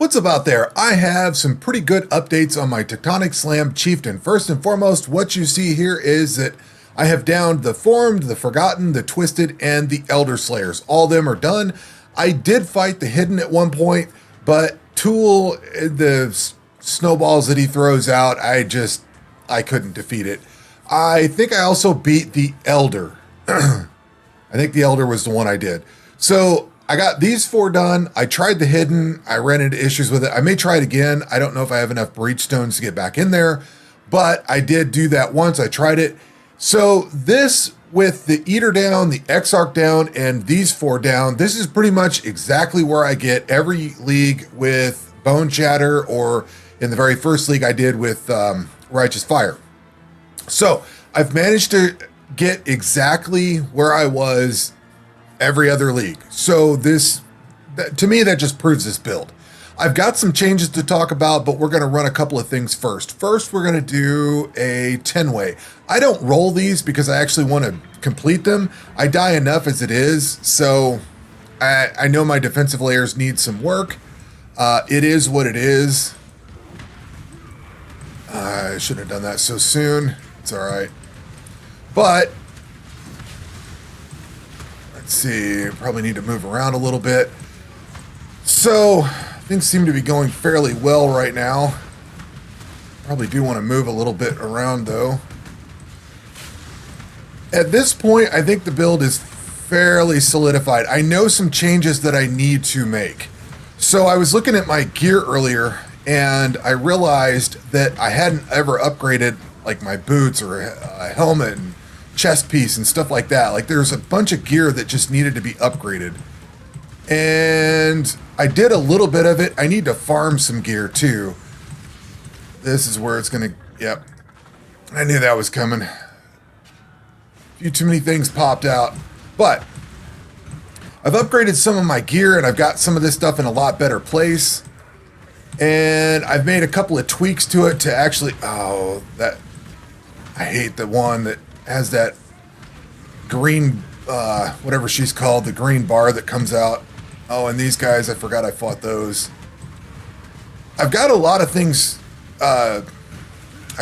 What's up out there? I have some pretty good updates on my Tectonic Slam Chieftain. First and foremost, what you see here is that I have downed the Formed, the Forgotten, the Twisted, and the Elder Slayers. All of them are done. I did fight the Hidden at one point, but Tool, the snowballs that he throws out, I couldn't defeat it. I think I also beat the Elder. I think the Elder was the one I did. So I got these four done. I tried the Hidden. I ran into issues with it. I may try it again. I don't know if I have enough breach stones to get back in there, but I did do that once. I tried it. So this, with the Eater down, the Exarch down, and these four down, this is pretty much exactly where I get every league with Bone Shatter, or in the very first league I did with Righteous Fire. So I've managed to get exactly where I was every other league. So to me, that just proves this build. I've got some changes to talk about, but we're going to run a couple of things first. First, we're going to do a 10-way. I don't roll these because I actually want to complete them. I die enough as it is, so I know my defensive layers need some work. It is what it is. I shouldn't have done that so soon. It's all right. But let's see, probably need to move around a little bit. So things seem to be going fairly well right now. Probably do want to move a little bit around though. At this point, I think the build is fairly solidified. I know some changes that I need to make. So I was looking at my gear earlier and I realized that I hadn't ever upgraded like my boots or a helmet and chest piece and stuff like that. Like there's a bunch of gear that just needed to be upgraded. And I did a little bit of it. I need to farm some gear too. This is where it's gonna, yep. I knew that was coming. A few too many things popped out. But I've upgraded some of my gear and I've got some of this stuff in a lot better place. And I've made a couple of tweaks to it to actually, I hate the one that has that green, whatever she's called, the green bar that comes out. Oh, and these guys, I forgot I fought those. I've got a lot of things. I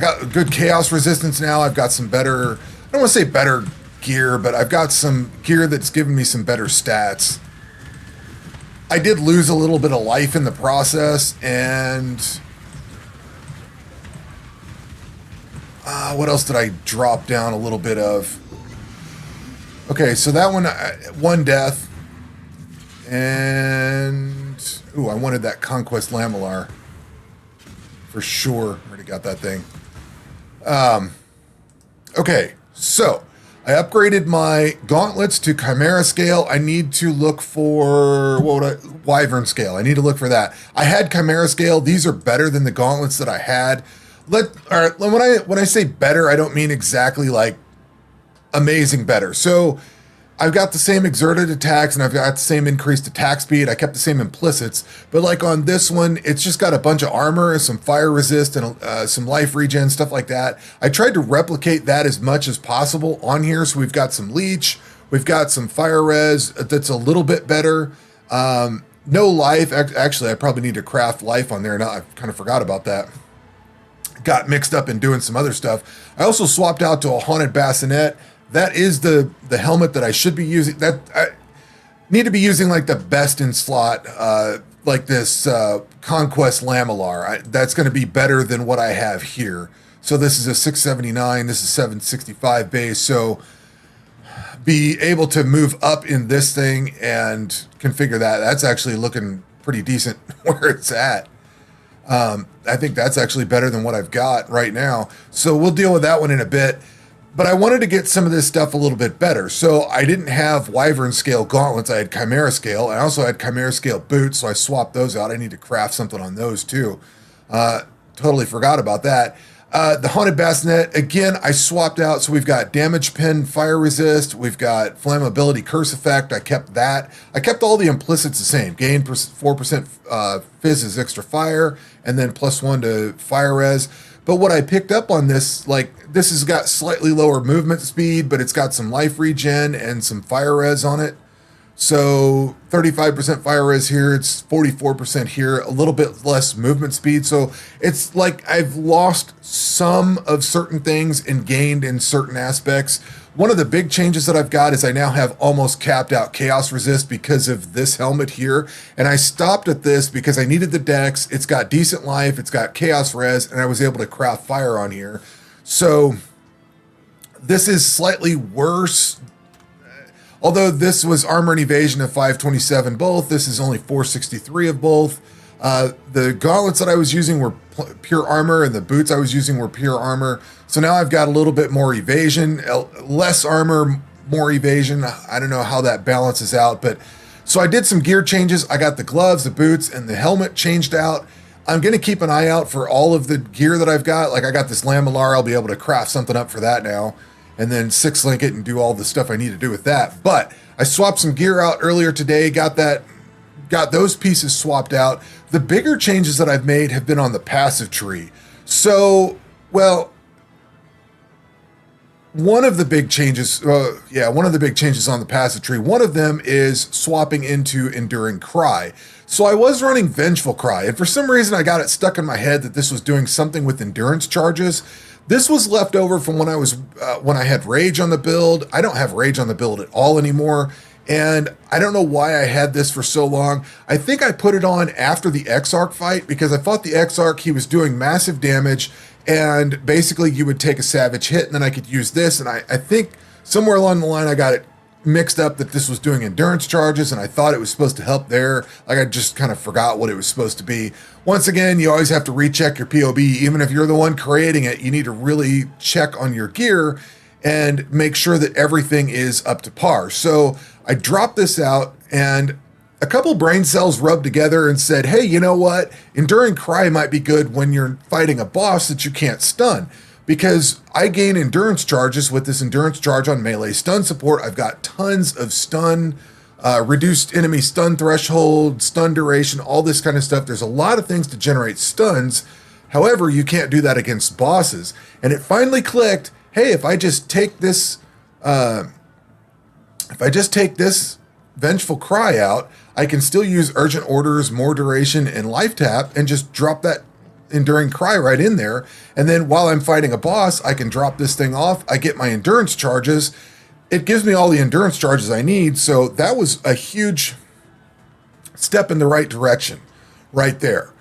got good chaos resistance now. I've got some better, I don't want to say better gear, but I've got some gear that's given me some better stats. I did lose a little bit of life in the process, and what else did I drop down a little bit of? Okay, so that one death, and I wanted that Conquest Lamellar for sure. Already got that thing. Okay, so I upgraded my gauntlets to Chimera scale. I need to look for Wyvern scale. I need to look for that. I had Chimera scale. These are better than the gauntlets that I had. All right, when I say better, I don't mean exactly like amazing better. So I've got the same exerted attacks and I've got the same increased attack speed. I kept the same implicits, but like on this one, it's just got a bunch of armor, some fire resist, and some life regen, stuff like that. I tried to replicate that as much as possible on here. So we've got some leech, we've got some fire res that's a little bit better. No life. Actually, I probably need to craft life on there now. I kind of forgot about that. Got mixed up in doing some other stuff. I also swapped out to a haunted bassinet. That is the helmet that I should be using. That I need to be using like the best in slot, like this Conquest Lamellar. That's going to be better than what I have here. So this is a 679. This is 765 base. So be able to move up in this thing and configure that. That's actually looking pretty decent where it's at. I think that's actually better than what I've got right now. So we'll deal with that one in a bit. But I wanted to get some of this stuff a little bit better. So I didn't have Wyvern scale gauntlets. I had Chimera scale. I also had Chimera scale boots, so I swapped those out. I need to craft something on those too. Totally forgot about that. The haunted bassinet, again, I swapped out. So we've got damage pen, fire resist. We've got flammability, curse effect. I kept that. I kept all the implicits the same. Gain 4% fizz is extra fire, and then +1 to fire res. But what I picked up on this, like this has got slightly lower movement speed, but it's got some life regen and some fire res on it. So 35% fire res here, it's 44% here, a little bit less movement speed. So it's like I've lost some of certain things and gained in certain aspects. One of the big changes that I've got is I now have almost capped out chaos resist because of this helmet here. And I stopped at this because I needed the dex. It's got decent life, it's got chaos res, and I was able to craft fire on here. So this is slightly worse. Although this was armor and evasion of 527 both, this is only 463 of both. The gauntlets that I was using were pure armor, and the boots I was using were pure armor. So now I've got a little bit more evasion, less armor, more evasion. I don't know how that balances out, but so I did some gear changes. I got the gloves, the boots, and the helmet changed out. I'm going to keep an eye out for all of the gear that I've got. Like I got this Lamilar, I'll be able to craft something up for that now, and then 6-link it and do all the stuff I need to do with that. But I swapped some gear out earlier today, got those pieces swapped out. The bigger changes that I've made have been on the passive tree. So, well, one of the big changes on the passive tree, one of them is swapping into Enduring Cry. So I was running Vengeful Cry, and for some reason I got it stuck in my head that this was doing something with endurance charges. This was left over from when I had Rage on the build. I don't have Rage on the build at all anymore, and I don't know why I had this for so long. I think I put it on after the Exarch fight because I fought the Exarch. He was doing massive damage, and basically you would take a savage hit, and then I could use this, and I think somewhere along the line I got it mixed up that this was doing endurance charges, and I thought it was supposed to help there. Like I just kind of forgot what it was supposed to be. Once again, you always have to recheck your POB. Even if you're the one creating it, you need to really check on your gear and make sure that everything is up to par. So I dropped this out, and a couple brain cells rubbed together and said, hey, you know what? Enduring Cry might be good when you're fighting a boss that you can't stun, because I gain endurance charges with this endurance charge on melee stun support. I've got tons of stun, reduced enemy stun threshold, stun duration, all this kind of stuff. There's a lot of things to generate stuns. However, you can't do that against bosses. And it finally clicked, hey, if I just take this Vengeful Cry out, I can still use Urgent Orders, more duration, and life tap, and just drop that Enduring Cry right in there. And then while I'm fighting a boss, I can drop this thing off. I get my endurance charges. It gives me all the endurance charges I need. So that was a huge step in the right direction right there.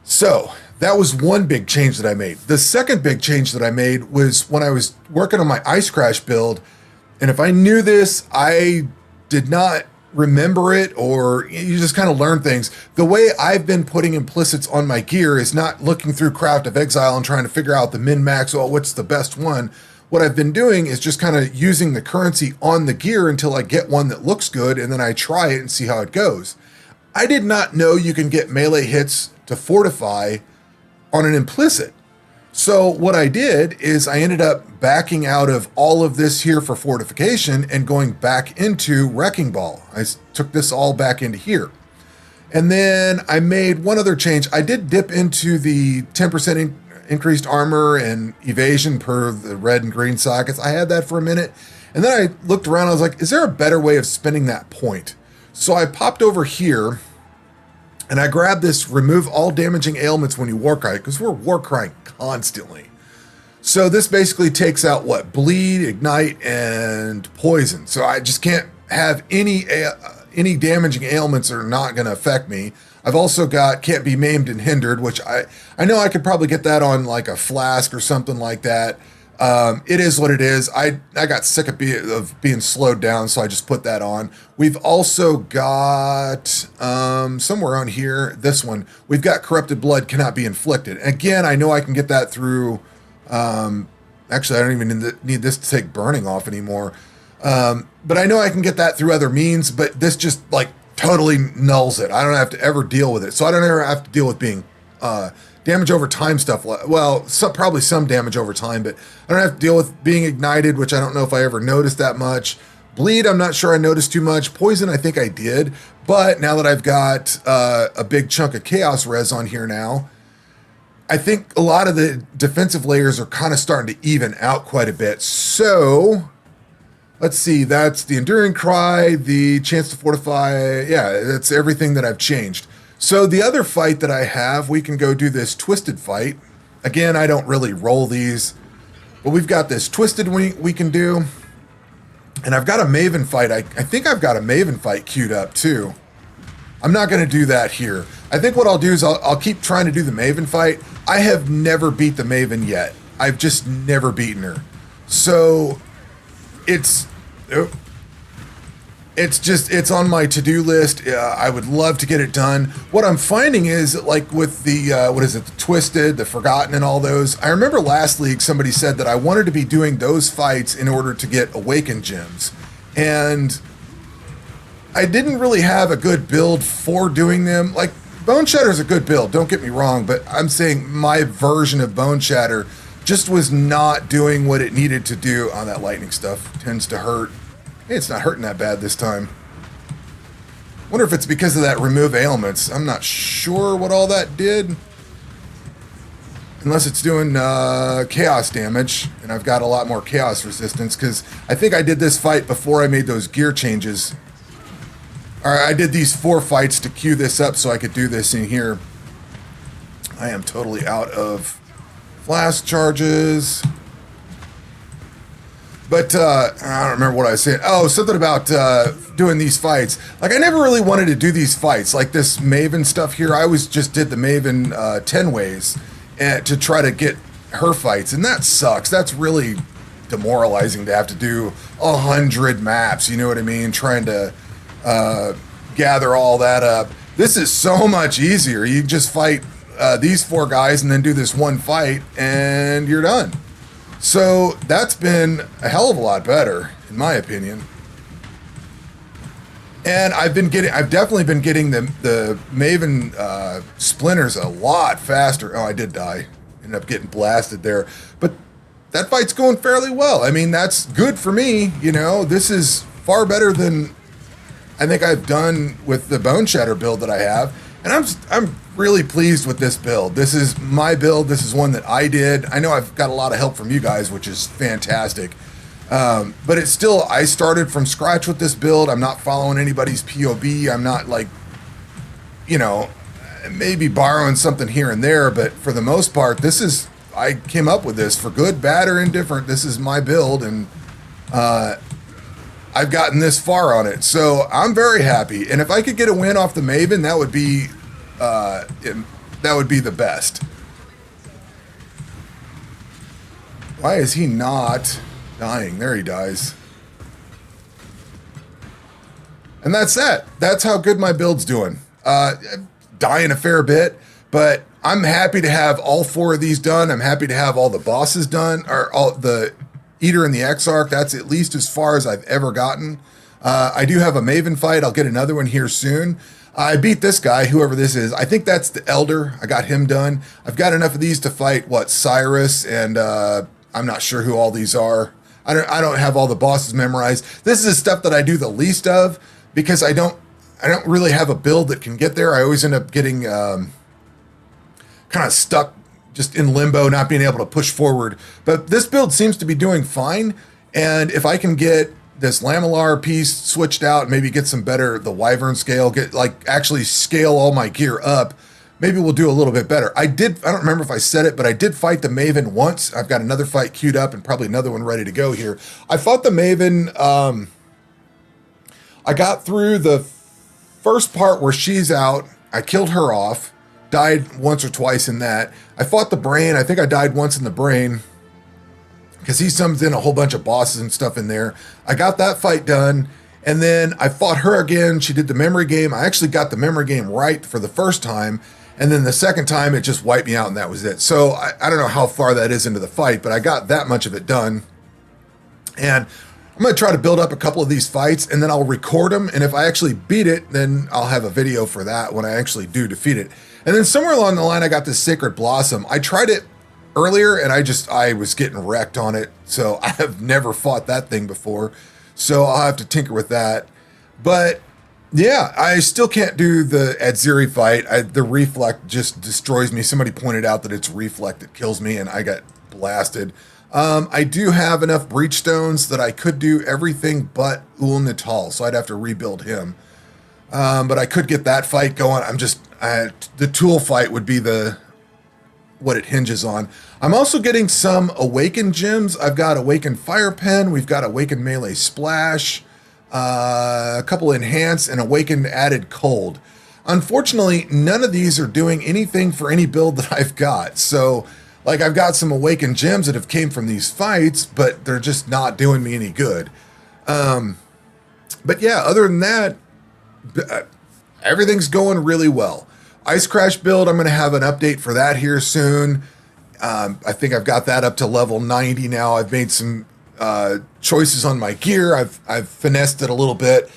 So that was one big change that I made. The second big change that I made was when I was working on my Ice Crash build. And if I knew this, I did not remember it, or you just kind of learn things. The way I've been putting implicits on my gear is not looking through Craft of Exile and trying to figure out the min-max, or what's the best one. What I've been doing is just kind of using the currency on the gear until I get one that looks good, and then I try it and see how it goes. I did not know you can get melee hits to fortify on an implicit. So what I did is I ended up backing out of all of this here for fortification and going back into Wrecking Ball. I took this all back into here. And then I made one other change. I did dip into the 10% increased armor and evasion per the red and green sockets. I had that for a minute. And then I looked around. I was like, is there a better way of spending that point? So I popped over here and I grabbed this remove all damaging ailments when you war cry, because we're war crying constantly. So this basically takes out what? Bleed, ignite, and poison. So I just can't have any damaging ailments that are not going to affect me. I've also got can't be maimed and hindered, which I know I could probably get that on like a flask or something like that. It is what it is. I got sick of being slowed down, so I just put that on. We've also got somewhere on here, this one, we've got corrupted blood cannot be inflicted. Again, I know I can get that through, actually I don't even need this to take burning off anymore. But I know I can get that through other means, but this just like totally nulls it. I don't have to ever deal with it. So I don't ever have to deal with being damage over time stuff. Well, probably some damage over time, but I don't have to deal with being ignited, which I don't know if I ever noticed that much. Bleed, I'm not sure I noticed too much. Poison, I think I did. But now that I've got a big chunk of chaos res on here now, I think a lot of the defensive layers are kind of starting to even out quite a bit. So Let's see, that's the Enduring Cry, the chance to fortify. Yeah, that's everything that I've changed. So the other fight that I have, we can go do this Twisted fight. Again, I don't really roll these, but we've got this Twisted we can do. And I've got a Maven fight. I think I've got a Maven fight queued up too. I'm not going to do that here. I think what I'll do is I'll keep trying to do the Maven fight. I have never beat the Maven yet. I've just never beaten her. So it's on my to-do list. I would love to get it done. What I'm finding is, like with the the Twisted, the Forgotten, and all those. I remember last league somebody said that I wanted to be doing those fights in order to get Awakened gems, and I didn't really have a good build for doing them. Like Bone Shatter is a good build, don't get me wrong, but I'm saying my version of Bone Shatter just was not doing what it needed to do. On that lightning stuff tends to hurt. Hey, it's not hurting that bad this time. Wonder if it's because of that remove ailments. I'm not sure what all that did. Unless it's doing chaos damage, and I've got a lot more chaos resistance, because I think I did this fight before I made those gear changes. I did these 4 fights to queue this up so I could do this in here. I am totally out of flask charges. But I don't remember what I was saying. Oh, something about doing these fights. Like, I never really wanted to do these fights. Like this Maven stuff here, I always just did the Maven 10 ways to try to get her fights. And that sucks. That's really demoralizing to have to do 100 maps, you know what I mean? Trying to gather all that up. This is so much easier. You just fight these 4 guys and then do this one fight and you're done. So that's been a hell of a lot better, in my opinion. And I've definitely been getting the Maven splinters a lot faster. Oh, I did die. Ended up getting blasted there. But that fight's going fairly well. I mean, that's good for me. You know, this is far better than I think I've done with the Bone Shatter build that I have. And I'm really pleased with this build. This is my build. This is one that I did. I know I've got a lot of help from you guys, which is fantastic. But it's still, I started from scratch with this build. I'm not following anybody's POB. I'm not like, you know, maybe borrowing something here and there. But for the most part, I came up with this for good, bad, or indifferent. This is my build. And I've gotten this far on it, so I'm very happy. And if I could get a win off the Maven, that would be the best. Why is he not dying? There he dies. And that's that. That's how good my build's doing. Dying a fair bit, but I'm happy to have all 4 of these done. I'm happy to have all the bosses done, or all the Eater and the Exarch. That's at least as far as I've ever gotten. I do have a Maven fight. I'll get another one here soon. I beat this guy, whoever this is. I think that's the Elder. I got him done. I've got enough of these to fight, Cyrus, and I'm not sure who all these are. I don't have all the bosses memorized. This is stuff that I do the least of because I don't really have a build that can get there. I always end up getting kind of stuck just in limbo, not being able to push forward. But this build seems to be doing fine. And if I can get this Lamellar piece switched out, maybe get some better, the Wyvern scale, actually scale all my gear up, maybe we'll do a little bit better. I don't remember if I said it, but I did fight the Maven once. I've got another fight queued up and probably another one ready to go here. I fought the Maven. I got through the first part where she's out. I killed her off. Died once or twice in that. I fought the Brain. I think I died once in the Brain because he summons in a whole bunch of bosses and stuff in there. I got that fight done, and then I fought her again. She did the memory game. I actually got the memory game right for the first time, and then the second time it just wiped me out, and that was it. So I don't know how far that is into the fight, but I got that much of it done. And I'm going to try to build up a couple of these fights, and then I'll record them, and if I actually beat it, then I'll have a video for that when I actually do defeat it. And then somewhere along the line, I got this Sacred Blossom. I tried it earlier, and I was getting wrecked on it, so I have never fought that thing before, so I'll have to tinker with that. But yeah, I still can't do the Adziri fight. The Reflect just destroys me. Somebody pointed out that it's Reflect that kills me, and I got blasted. I do have enough breach stones that I could do everything but Ul Natal, so I'd have to rebuild him. But I could get that fight going. The tool fight would be what it hinges on. I'm also getting some Awakened gems. I've got Awakened Fire Pen. We've got Awakened Melee Splash, a couple Enhanced, and Awakened Added Cold. Unfortunately, none of these are doing anything for any build that I've got. So, like, I've got some Awakened gems that have came from these fights, but they're just not doing me any good. But yeah, other than that, everything's going really well. Ice Crash build, I'm going to have an update for that here soon. I think I've got that up to level 90 now. I've made some choices on my gear. I've finessed it a little bit,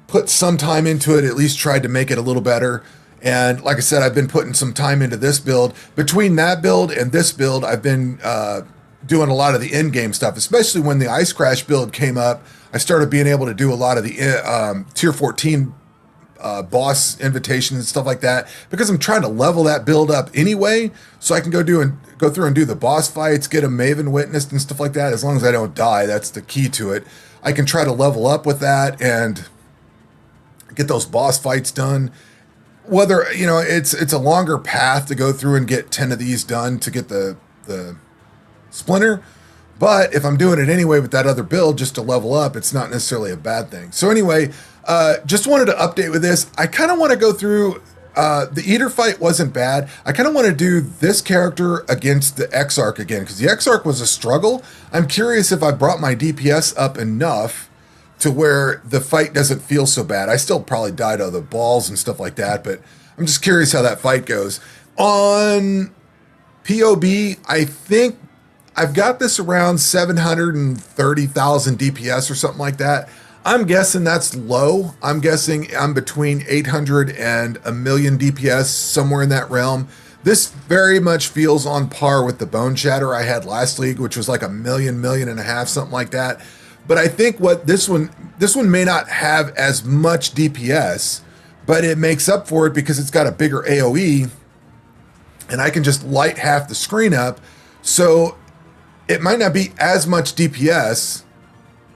put some time into it, at least tried to make it a little better. And like I said, I've been putting some time into this build. Between that build and this build, I've been doing a lot of the in-game stuff, especially when the Ice Crash build came up. I started being able to do a lot of the tier 14 boss invitations and stuff like that, because I'm trying to level that build up anyway, so I can go through and do the boss fights, get a Maven witnessed and stuff like that. As long as I don't die, that's the key to it. I can try to level up with that and get those boss fights done. Whether, you know, it's a longer path to go through and get 10 of these done to get the splinter, but if I'm doing it anyway with that other build just to level up, it's not necessarily a bad thing. So anyway, just wanted to update with this. I kind of want to go through, the Eater fight wasn't bad. I kind of want to do this character against the Exarch again, because the Exarch was a struggle. I'm curious if I brought my DPS up enough to where the fight doesn't feel so bad. I still probably died out of the balls and stuff like that, but I'm just curious how that fight goes. On POB, I think I've got this around 730,000 DPS or something like that. I'm guessing that's low. I'm guessing I'm between 800 and a million DPS, somewhere in that realm. This very much feels on par with the Bone Shatter I had last league, which was like a million and a half, something like that. But I think what this one may not have as much DPS, but it makes up for it because it's got a bigger AoE, and I can just light half the screen up. So it might not be as much DPS.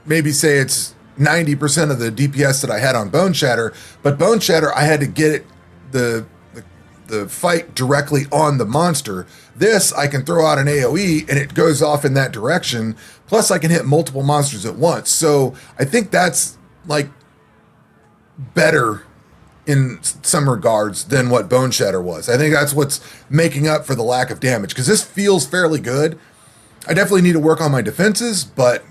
Maybe say it's 90% of the DPS that I had on Bone Shatter, but Bone Shatter, I had to get the fight directly on the monster. This, I can throw out an AoE and it goes off in that direction. Plus I can hit multiple monsters at once. So I think that's like better in some regards than what Bone Shatter was. I think that's what's making up for the lack of damage, because this feels fairly good. I definitely need to work on my defenses, but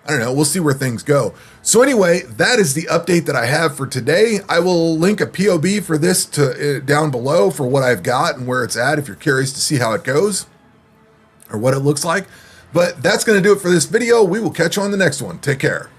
I don't know, we'll see where things go. So anyway, that is the update that I have for today. I will link a POB for this down below for what I've got and where it's at if you're curious to see how it goes or what it looks like. But that's going to do it for this video. We will catch you on the next one. Take care.